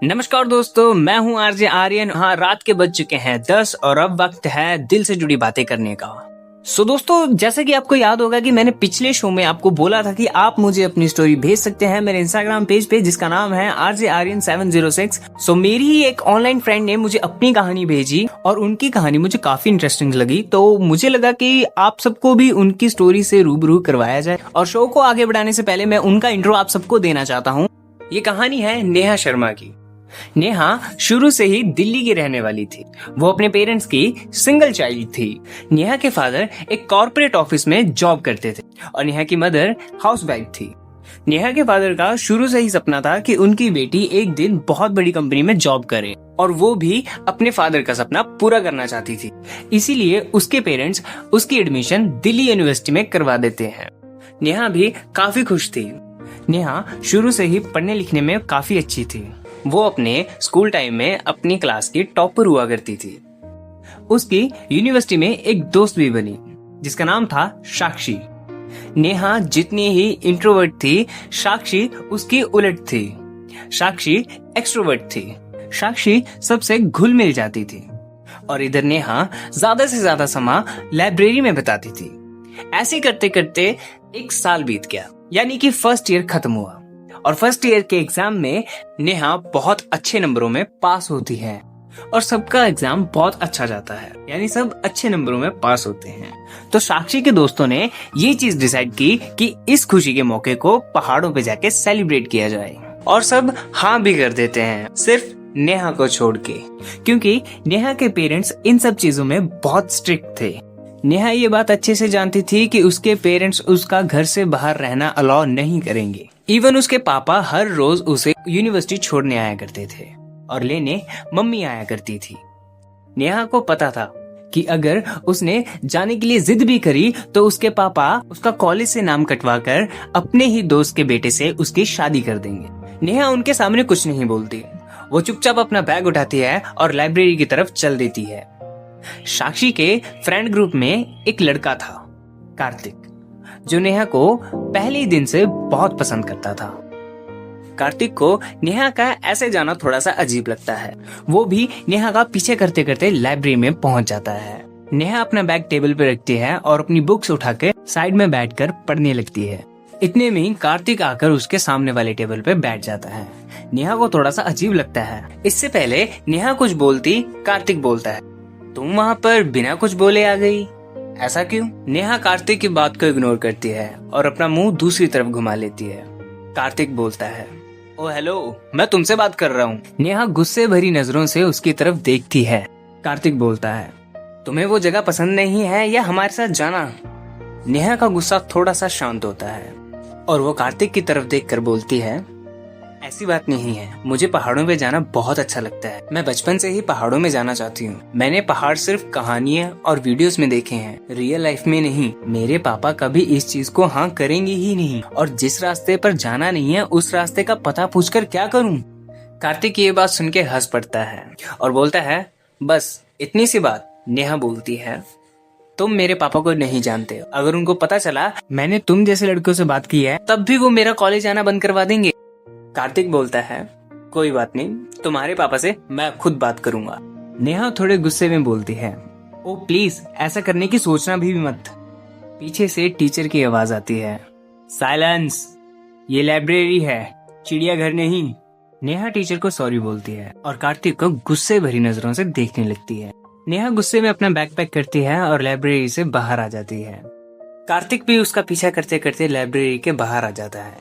नमस्कार दोस्तों, मैं हूं आरजे आर्यन। हाँ, रात के बज चुके हैं 10 और अब वक्त है दिल से जुड़ी बातें करने का। दोस्तों, जैसा कि आपको याद होगा कि मैंने पिछले शो में आपको बोला था कि आप मुझे अपनी स्टोरी भेज सकते हैं मेरे इंस्टाग्राम पेज पे, जिसका नाम है आरजे आर्यन 706। मेरी ही एक ऑनलाइन फ्रेंड ने मुझे अपनी कहानी भेजी और उनकी कहानी मुझे काफी इंटरेस्टिंग लगी, तो मुझे लगा कि आप सबको भी उनकी स्टोरी से रूबरू करवाया जाए। और शो को आगे बढ़ाने से पहले मैं उनका इंट्रो आप सबको देना चाहता हूँ। ये कहानी है नेहा शर्मा की। नेहा शुरू से ही दिल्ली की रहने वाली थी। वो अपने पेरेंट्स की सिंगल चाइल्ड थी। नेहा के फादर एक कॉर्पोरेट ऑफिस में जॉब करते थे और नेहा की मदर हाउसवाइफ थी। नेहा के फादर का शुरू से ही सपना था कि उनकी बेटी एक दिन बहुत बड़ी कंपनी में जॉब करे और वो भी अपने फादर का सपना पूरा करना चाहती थी। इसीलिए उसके पेरेंट्स उसकी एडमिशन दिल्ली यूनिवर्सिटी में करवा देते हैं। नेहा भी काफी खुश थी। नेहा शुरू से ही पढ़ने लिखने में काफी अच्छी थी। वो अपने स्कूल टाइम में अपनी क्लास की टॉपर हुआ करती थी। उसकी यूनिवर्सिटी में एक दोस्त भी बनी जिसका नाम था साक्षी। नेहा जितनी ही इंट्रोवर्ट थी, साक्षी उसकी उलट थी। साक्षी एक्सट्रोवर्ट थी। साक्षी सबसे घुल मिल जाती थी और इधर नेहा ज्यादा से ज्यादा समय लाइब्रेरी में बिताती थी। ऐसे करते करते एक साल बीत गया, यानी कि फर्स्ट ईयर खत्म हुआ और फर्स्ट ईयर के एग्जाम में नेहा बहुत अच्छे नंबरों में पास होती है और सबका एग्जाम बहुत अच्छा जाता है, यानी सब अच्छे नंबरों में पास होते हैं। तो साक्षी के दोस्तों ने ये चीज डिसाइड की कि इस खुशी के मौके को पहाड़ों पे जाके सेलिब्रेट किया जाए और सब हाँ भी कर देते हैं, सिर्फ नेहा को छोड़ के, क्योंकि नेहा के पेरेंट्स इन सब चीजों में बहुत स्ट्रिक्ट थे। नेहा ये बात अच्छे से जानती थी कि उसके पेरेंट्स उसका घर से बाहर रहना अलाउ नहीं करेंगे। इवन उसके पापा हर रोज उसे यूनिवर्सिटी छोड़ने आया करते थे और लेने मम्मी आया करती थी। नेहा को पता था कि अगर उसने जाने के लिए जिद भी करी तो उसके पापा उसका कॉलेज से नाम कटवा कर अपने ही दोस्त के बेटे से उसकी शादी कर देंगे। नेहा उनके सामने कुछ नहीं बोलती। वो चुपचाप अपना बैग उठाती है और लाइब्रेरी की तरफ चल देती है। साक्षी के फ्रेंड ग्रुप में एक लड़का था, कार्तिक, जो नेहा को पहले ही दिन से बहुत पसंद करता था। कार्तिक को नेहा का ऐसे जाना थोड़ा सा अजीब लगता है। वो भी नेहा का पीछे करते करते लाइब्रेरी में पहुंच जाता है। नेहा अपना बैग टेबल पे रखती है और अपनी बुक्स उठा के साइड में बैठकर पढ़ने लगती है। इतने में ही कार्तिक आकर उसके सामने वाले टेबल पे बैठ जाता है। नेहा को थोड़ा सा अजीब लगता है। इससे पहले नेहा कुछ बोलती, कार्तिक बोलता है, तुम वहाँ पर बिना कुछ बोले आ गई, ऐसा क्यों? नेहा कार्तिक की बात को इग्नोर करती है और अपना मुंह दूसरी तरफ घुमा लेती है। कार्तिक बोलता है, ओ हेलो, मैं तुमसे बात कर रहा हूँ। नेहा गुस्से भरी नजरों से उसकी तरफ देखती है। कार्तिक बोलता है, तुम्हें वो जगह पसंद नहीं है या हमारे साथ जाना? नेहा का गुस्सा थोड़ा सा शांत होता है और वो कार्तिक की तरफ देखकर बोलती है, ऐसी बात नहीं है, मुझे पहाड़ों पे जाना बहुत अच्छा लगता है। मैं बचपन से ही पहाड़ों में जाना चाहती हूँ। मैंने पहाड़ सिर्फ कहानियाँ और वीडियोस में देखे हैं, रियल लाइफ में नहीं। मेरे पापा कभी इस चीज को हाँ करेंगे ही नहीं और जिस रास्ते पर जाना नहीं है उस रास्ते का पता पूछकर क्या करूँ? कार्तिक ये बात सुन के हंस पड़ता है और बोलता है, बस इतनी सी बात? नेहा बोलती है, तुम मेरे पापा को नहीं जानते। अगर उनको पता चला मैंने तुम जैसे लड़कों से बात की है तब भी वो मेरा कॉलेज आना बंद करवा देंगे। कार्तिक बोलता है, कोई बात नहीं, तुम्हारे पापा से मैं खुद बात करूंगा। नेहा थोड़े गुस्से में बोलती है, ओ प्लीज ऐसा करने की सोचना भी मत। पीछे से टीचर की आवाज आती है, साइलेंस, ये लाइब्रेरी है, चिड़ियाघर नहीं। नेहा टीचर को सॉरी बोलती है और कार्तिक को गुस्से भरी नजरों से देखने लगती है। नेहा गुस्से में अपना बैग पैक करती है और लाइब्रेरी से बाहर आ जाती है। कार्तिक भी उसका पीछा करते करते लाइब्रेरी के बाहर आ जाता है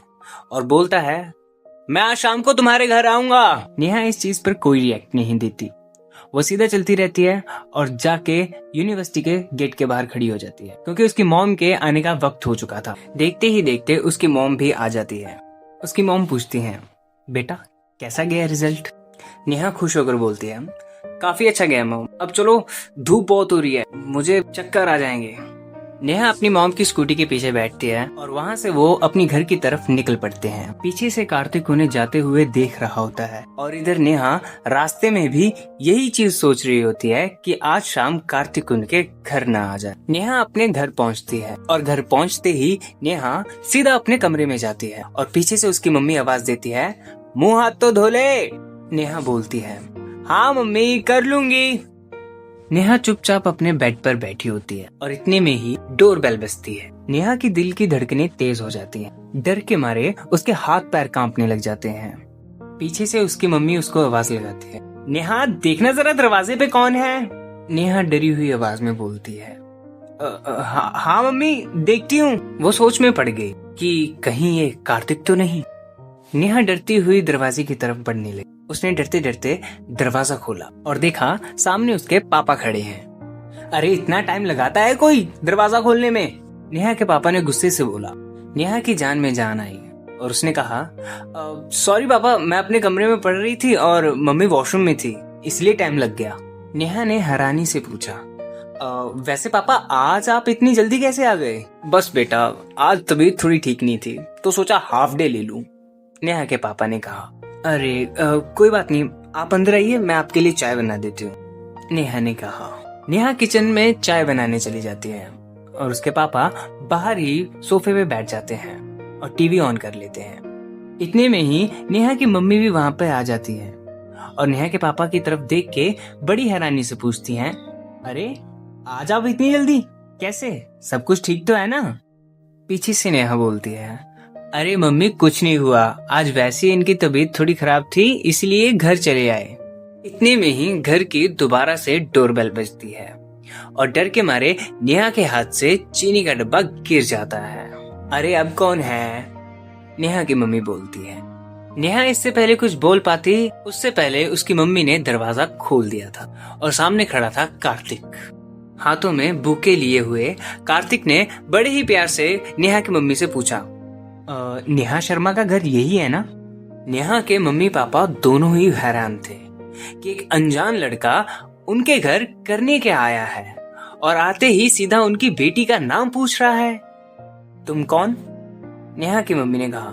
और बोलता है, मैं आज शाम को तुम्हारे घर आऊंगा। नेहा इस चीज पर कोई रिएक्ट नहीं देती। वो सीधा चलती रहती है और जाके यूनिवर्सिटी के गेट के बाहर खड़ी हो जाती है, क्योंकि उसकी मॉम के आने का वक्त हो चुका था। देखते ही देखते उसकी मॉम भी आ जाती है। उसकी मॉम पूछती है, बेटा कैसा गया रिजल्ट? नेहा खुश होकर बोलती है, काफी अच्छा गया मॉम, अब चलो, धूप बहुत हो रही है, मुझे चक्कर आ जाएंगे। नेहा अपनी मॉम की स्कूटी के पीछे बैठती है और वहाँ से वो अपनी घर की तरफ निकल पड़ते हैं। पीछे से कार्तिक उन्हें जाते हुए देख रहा होता है और इधर नेहा रास्ते में भी यही चीज सोच रही होती है कि आज शाम कार्तिक उनके घर ना आ जाए। नेहा अपने घर पहुँचती है और घर पहुँचते ही नेहा सीधा अपने कमरे में जाती है और पीछे से उसकी मम्मी आवाज देती है, मुँह हाथ तो धो ले। नेहा बोलती है, हाँ मम्मी कर लूंगी। नेहा चुपचाप अपने बेड पर बैठी होती है और इतने में ही डोरबेल बजती है। नेहा की दिल की धड़कनें तेज हो जाती हैं। डर के मारे उसके हाथ पैर कांपने लग जाते हैं। पीछे से उसकी मम्मी उसको आवाज लगाती है, नेहा देखना जरा दरवाजे पे कौन है। नेहा डरी हुई आवाज में बोलती है, हाँ मम्मी देखती हूँ। वो सोच में पड़ गई कि कहीं ये कार्तिक तो नहीं। नेहा डरती हुई दरवाजे की तरफ बढ़ने लगी। उसने डरते डरते दरवाजा खोला और देखा सामने उसके पापा खड़े हैं। अरे इतना टाइम लगाता है कोई दरवाजा खोलने में? नेहा के पापा ने गुस्से से बोला। नेहा की जान में जान आई और उसने कहा, सॉरी पापा, मैं अपने कमरे में पढ़ रही थी और मम्मी वॉशरूम में थी, इसलिए टाइम लग गया। नेहा ने हैरानी से पूछा, वैसे पापा आज आप इतनी जल्दी कैसे आ गए? बस बेटा, आज तबीयत थोड़ी ठीक नहीं थी तो सोचा हाफ डे ले लूं। नेहा के पापा ने कहा, अरे कोई बात नहीं, आप अंदर आइए, मैं आपके लिए चाय बना देती हूँ। नेहा ने कहा। नेहा किचन में चाय बनाने चली जाती है और उसके पापा बाहर ही सोफे पे बैठ जाते हैं और टीवी ऑन कर लेते हैं। इतने में ही नेहा की मम्मी भी वहां पे आ जाती है और नेहा के पापा की तरफ देख के बड़ी हैरानी से पूछती हैं, अरे आज आप इतनी जल्दी कैसे? सब कुछ ठीक तो है ना? पीछे से नेहा बोलती है, अरे मम्मी कुछ नहीं हुआ, आज वैसे इनकी तबीयत थोड़ी खराब थी इसलिए घर चले आए। इतने में ही घर की दोबारा से डोरबेल बजती है और डर के मारे नेहा के हाथ से चीनी का डब्बा गिर जाता है। अरे अब कौन है? नेहा की मम्मी बोलती है। नेहा इससे पहले कुछ बोल पाती उससे पहले उसकी मम्मी ने दरवाजा खोल दिया था और सामने खड़ा था कार्तिक। हाथों में बुके लिए हुए कार्तिक ने बड़े ही प्यार से नेहा की मम्मी से पूछा, नेहा शर्मा का घर यही है ना? नेहा के मम्मी पापा दोनों ही हैरान थे कि एक अनजान लड़का उनके घर करने क्या आया है और आते ही सीधा उनकी बेटी का नाम पूछ रहा है। तुम कौन? नेहा की मम्मी ने कहा,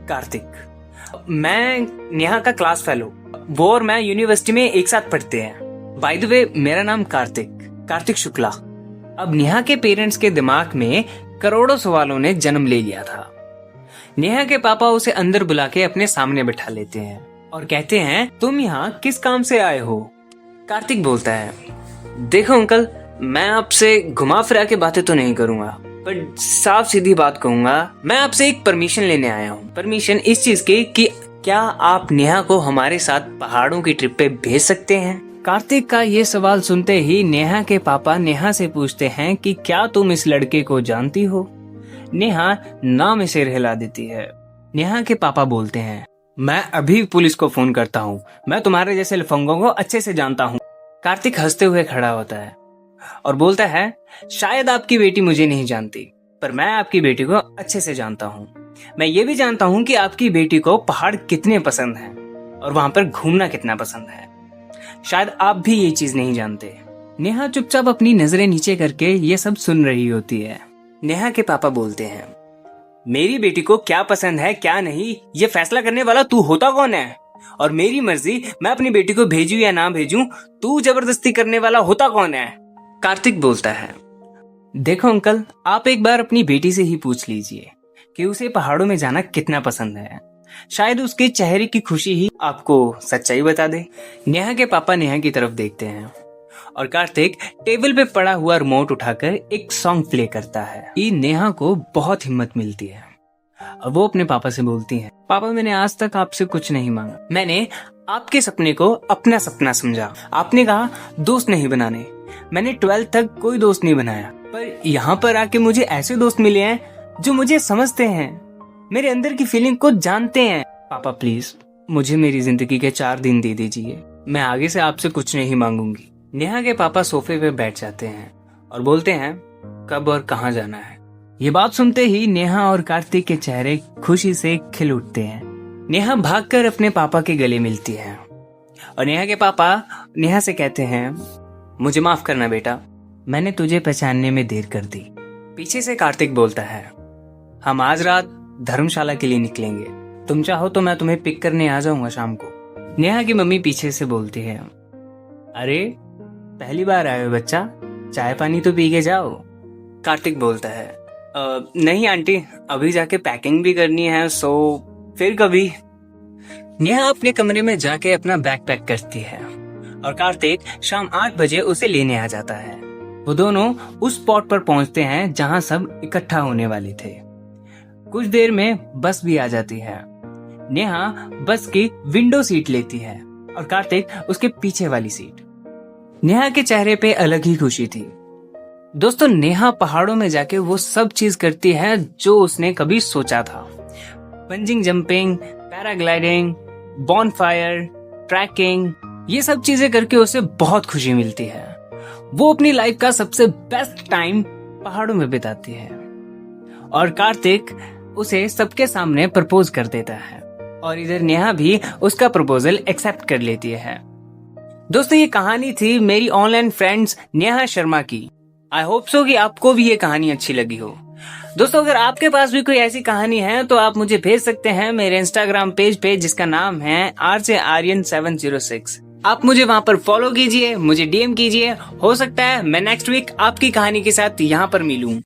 कार्तिक। मैं नेहा का क्लास फेलो, वो और मैं यूनिवर्सिटी में एक साथ पढ़ते हैं। बाय द वे मेरा नाम कार्तिक शुक्ला। अब नेहा के पेरेंट्स के दिमाग में करोड़ों सवालों ने जन्म ले लिया था। नेहा के पापा उसे अंदर बुला के अपने सामने बिठा लेते हैं और कहते हैं, तुम यहाँ किस काम से आए हो? कार्तिक बोलता है, देखो अंकल, मैं आपसे घुमा फिरा के बातें तो नहीं करूंगा, पर साफ सीधी बात कहूंगा। मैं आपसे एक परमिशन लेने आया हूँ। परमिशन इस चीज की कि क्या आप नेहा को हमारे साथ पहाड़ों की ट्रिप पे भेज सकते हैं? कार्तिक का ये सवाल सुनते ही नेहा के पापा नेहा से पूछते हैं कि क्या तुम इस लड़के को जानती हो? नेहा नाम में सिर हिला देती है। नेहा के पापा बोलते हैं, मैं अभी पुलिस को फोन करता हूँ, मैं तुम्हारे जैसे लफंगों को अच्छे से जानता हूँ। कार्तिक हंसते हुए खड़ा होता है और बोलता है, शायद आपकी बेटी मुझे नहीं जानती, पर मैं आपकी बेटी को अच्छे से जानता हूँ। मैं ये भी जानता हूँ कि आपकी बेटी को पहाड़ कितने पसंद हैं और वहां पर घूमना कितना पसंद है। शायद आप भी ये चीज नहीं जानते। नेहा चुपचाप अपनी नजरें नीचे करके ये सब सुन रही होती है। नेहा के पापा बोलते हैं, मेरी बेटी को क्या पसंद है क्या नहीं, ये फैसला करने वाला तू होता कौन है? और मेरी मर्जी, मैं अपनी बेटी को भेजूं या ना भेजूं, तू जबरदस्ती करने वाला होता कौन है? कार्तिक बोलता है, देखो अंकल, आप एक बार अपनी बेटी से ही पूछ लीजिए कि उसे पहाड़ों में जाना कितना पसंद है। शायद उसके चेहरे की खुशी ही आपको सच्चाई बता दे। नेहा के पापा नेहा की तरफ देखते हैं और कार्तिक टेबल पे पड़ा हुआ रिमोट उठाकर एक सॉन्ग प्ले करता है। ये नेहा को बहुत हिम्मत मिलती है और वो अपने पापा से बोलती है, पापा मैंने आज तक आपसे कुछ नहीं मांगा, मैंने आपके सपने को अपना सपना समझा। आपने कहा दोस्त नहीं बनाने, मैंने 12th तक कोई दोस्त नहीं बनाया, पर यहाँ पर आके मुझे ऐसे दोस्त मिले हैं जो मुझे समझते हैं, मेरे अंदर की फीलिंग को जानते हैं। पापा प्लीज मुझे मेरी जिंदगी के 4 दिन दे दीजिए, मैं आगे से आपसे कुछ नहीं मांगूंगी। नेहा के पापा सोफे पे बैठ जाते हैं और बोलते हैं, कब और कहाँ जाना है? ये बात सुनते ही नेहा और कार्तिक के चेहरे खुशी से खिल उठते हैं। नेहा भागकर अपने पापा के गले मिलती है और नेहा के पापा नेहा से कहते हैं, मुझे माफ करना बेटा, मैंने तुझे पहचानने में देर कर दी। पीछे से कार्तिक बोलता है, हम आज रात धर्मशाला के लिए निकलेंगे, तुम चाहो तो मैं तुम्हें पिक करने आ जाऊंगा शाम को। नेहा की मम्मी पीछे से बोलती है, अरे पहली बार आए हो बच्चा, चाय पानी तो पी के जाओ। कार्तिक बोलता है, नहीं आंटी, अभी जाके पैकिंग भी करनी है, सो फिर कभी। नेहा अपने कमरे में जाके अपना बैग पैक करती है और कार्तिक शाम 8 बजे उसे लेने आ जाता है। वो दोनों उस स्पॉट पर पहुंचते हैं जहां सब इकट्ठा होने वाले थे। कुछ देर में बस भी आ जाती है। नेहा बस की विंडो सीट लेती है और कार्तिक उसके पीछे वाली सीट। नेहा के चेहरे पे अलग ही खुशी थी। दोस्तों, नेहा पहाड़ों में जाके वो सब चीज करती है जो उसने कभी सोचा था। Bungee jumping, paragliding, bonfire, trekking, ये सब चीजें करके उसे बहुत खुशी मिलती है। वो अपनी लाइफ का सबसे बेस्ट टाइम पहाड़ों में बिताती है और कार्तिक उसे सबके सामने प्रपोज कर देता है और इधर नेहा भी उसका प्रपोजल एक्सेप्ट कर लेती है। दोस्तों, ये कहानी थी मेरी ऑनलाइन फ्रेंड्स नेहा शर्मा की। आई होप सो कि आपको भी ये कहानी अच्छी लगी हो। दोस्तों, अगर आपके पास भी कोई ऐसी कहानी है तो आप मुझे भेज सकते हैं मेरे इंस्टाग्राम पेज पे जिसका नाम है RJ Aryan706। आप मुझे वहां पर फॉलो कीजिए, मुझे DM कीजिए। हो सकता है मैं नेक्स्ट वीक आपकी कहानी के साथ यहाँ पर मिलूं।